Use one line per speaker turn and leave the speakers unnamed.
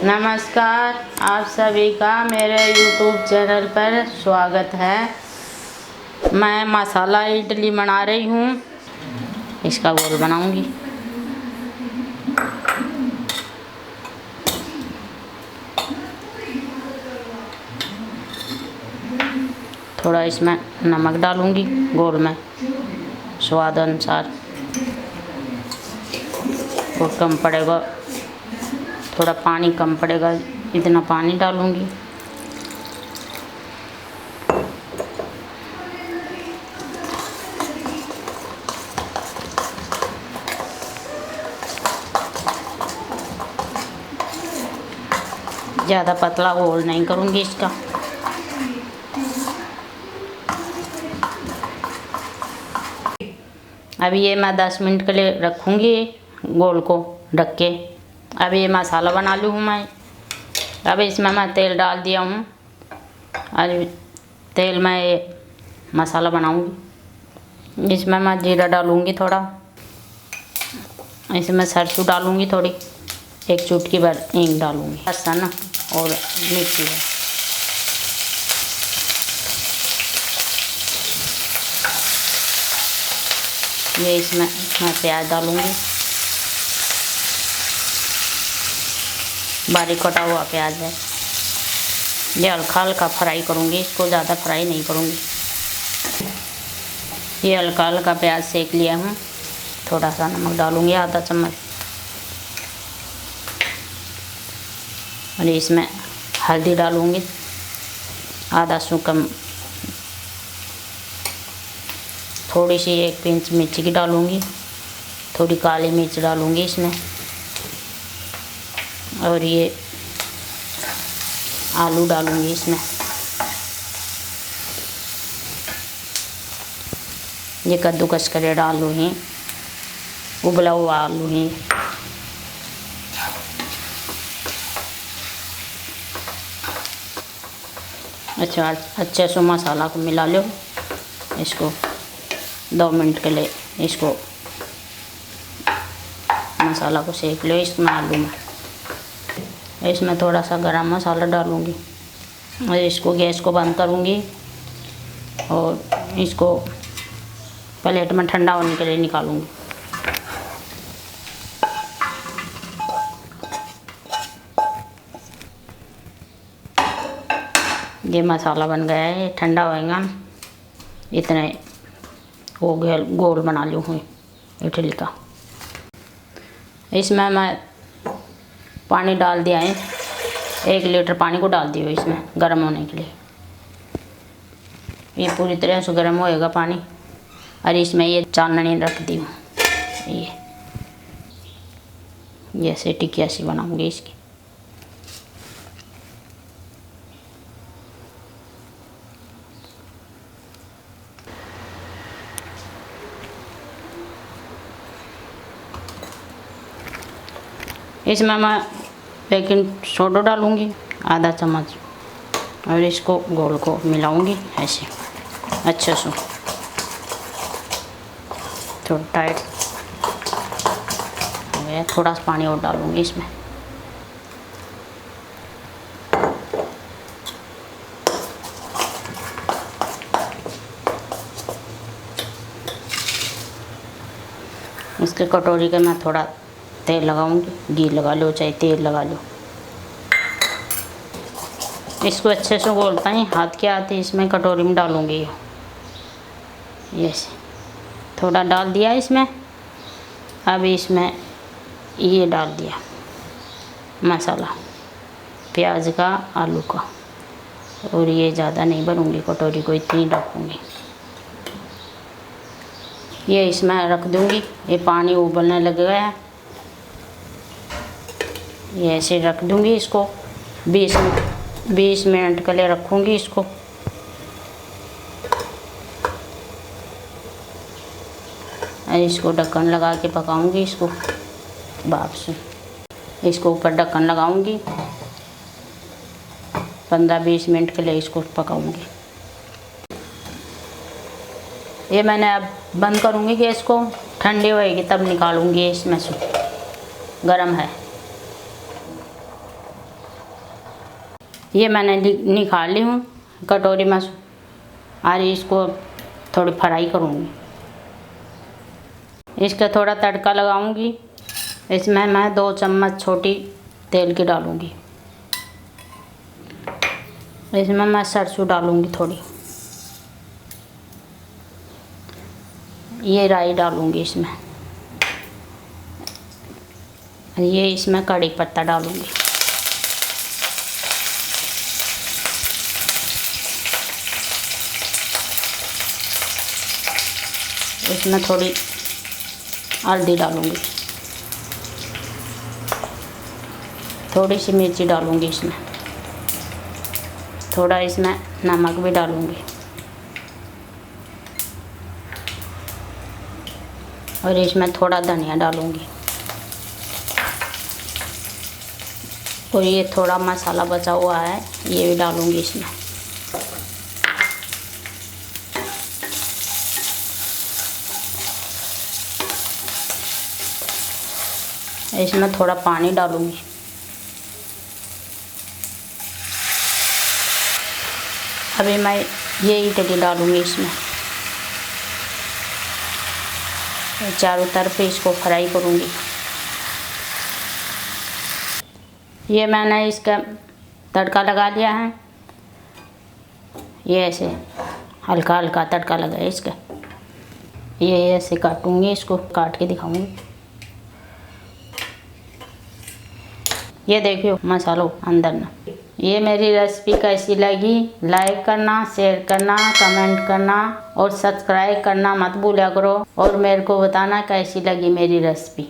नमस्कार, आप सभी का मेरे YouTube चैनल पर स्वागत है। मैं मसाला इडली बना रही हूँ। इसका गोल बनाऊंगी। थोड़ा इसमें नमक डालूंगी गोल में स्वाद अनुसार, और कम पड़ेगा, थोड़ा पानी कम पड़ेगा, इतना पानी डालूंगी। ज़्यादा पतला घोल नहीं करूंगी इसका। अभी ये मैं 10 मिनट के लिए रखूंगी गोल को ढक के। अब ये मसाला बना लूँ हूँ मैं। अब इसमें मैं तेल डाल दिया हूँ। आज तेल में ये मसाला बनाऊंगी। इसमें मैं जीरा डालूंगी थोड़ा, इसमें सरसों डालूंगी थोड़ी, एक चुटकी भर हींग डालूंगी, लहसुन और मिर्ची है। ये इसमें मैं प्याज डालूंगी, बारीक कटा हुआ प्याज है। ये हल्का हल्का फ्राई करूंगी इसको, ज़्यादा फ्राई नहीं करूंगी। ये हल्का हल्का प्याज सेक लिया हूँ। थोड़ा सा नमक डालूंगी, आधा चम्मच, और इसमें हल्दी डालूंगी आधा सूखम, थोड़ी सी 1 पिंच मिर्ची की डालूंगी, थोड़ी काली मिर्च डालूंगी इसमें, और ये आलू डालूंगी इसमें। ये कद्दूकस करे आलू ही, उबला हुआ आलू ही। अच्छा, अच्छे से मसाला को मिला लो। इसको 2 मिनट के लिए इसको मसाला को सेक लो इसमें आलू में। इसमें थोड़ा सा गरम मसाला डालूंगी और इसको गैस को बंद करूंगी और इसको प्लेट में ठंडा होने के लिए निकालूंगी। ये मसाला बन गया है, ठंडा होएगा। इतने वो गोल बना लूँ हूँ इडली का। इसमें मैं पानी डाल दिया है, 1 लीटर पानी को डाल दिया इसमें गर्म होने के लिए। ये पूरी तरह से गर्म होएगा पानी, और इसमें ये चालनी रख दी हूँ। ये ऐसे टिकिया सी बनाऊंगी इसकी। इसमें मैं बेकिंग सोडा डालूंगी आधा चम्मच, और इसको गोल को मिलाऊंगी ऐसे अच्छे से, थोड़ा टाइट हो गया। थोड़ा सा पानी और डालूंगी इसमें। इसके कटोरी के मैं थोड़ा तेल लगाऊंगी, घी लगा लो चाहे तेल लगा लो। इसको अच्छे से गोलता ही हाथ के हाथ इसमें कटोरी में डालूंगी। ये थोड़ा डाल दिया इसमें। अब इसमें ये डाल दिया मसाला प्याज का, आलू का, और ये ज़्यादा नहीं भरूंगी कटोरी को, इतनी रखूँगी। ये इसमें रख दूँगी। ये पानी उबलने लग गया है, ये ऐसे रख दूँगी इसको। 20 मिनट के लिए रखूँगी इसको। और इसको ढक्कन लगा के पकाऊँगी इसको भाप से। इसको ऊपर ढक्कन लगाऊँगी, 15-20 मिनट के लिए इसको पकाऊँगी। ये मैंने अब बंद करूँगी गैस को, ठंडी होएगी तब निकालूँगी इसमें से, गरम है। ये मैंने निकाल ली हूँ कटोरी में और इसको थोड़ी फ्राई करूँगी। इसका थोड़ा तड़का लगाऊंगी। इसमें मैं 2 चम्मच छोटी तेल की डालूंगी। इसमें मैं सरसों डालूंगी थोड़ी। ये राई डालूंगी इसमें। ये इसमें कड़ी पत्ता डालूंगी। इसमें थोड़ी हल्दी डालूंगी। थोड़ी सी मिर्ची डालूंगी इसमें। थोड़ा इसमें नमक भी डालूंगी और इसमें थोड़ा धनिया डालूंगी। और ये थोड़ा मसाला बचा हुआ है, ये भी डालूंगी इसमें। इसमें थोड़ा पानी डालूंगी। अभी मैं ये इडली डालूंगी इसमें। चारों तरफ इसको फ्राई करूंगी। ये मैंने इसका तड़का लगा लिया है। ये ऐसे हल्का हल्का तड़का लगा है इसका। ये ऐसे काटूंगी, इसको काट के दिखाऊंगी। ये देखियो मसालो अंदर ना। ये मेरी रेसिपी कैसी लगी, लाइक करना, शेयर करना, कमेंट करना और सब्सक्राइब करना मत भूलिया करो। और मेरे को बताना कैसी लगी मेरी रेसिपी।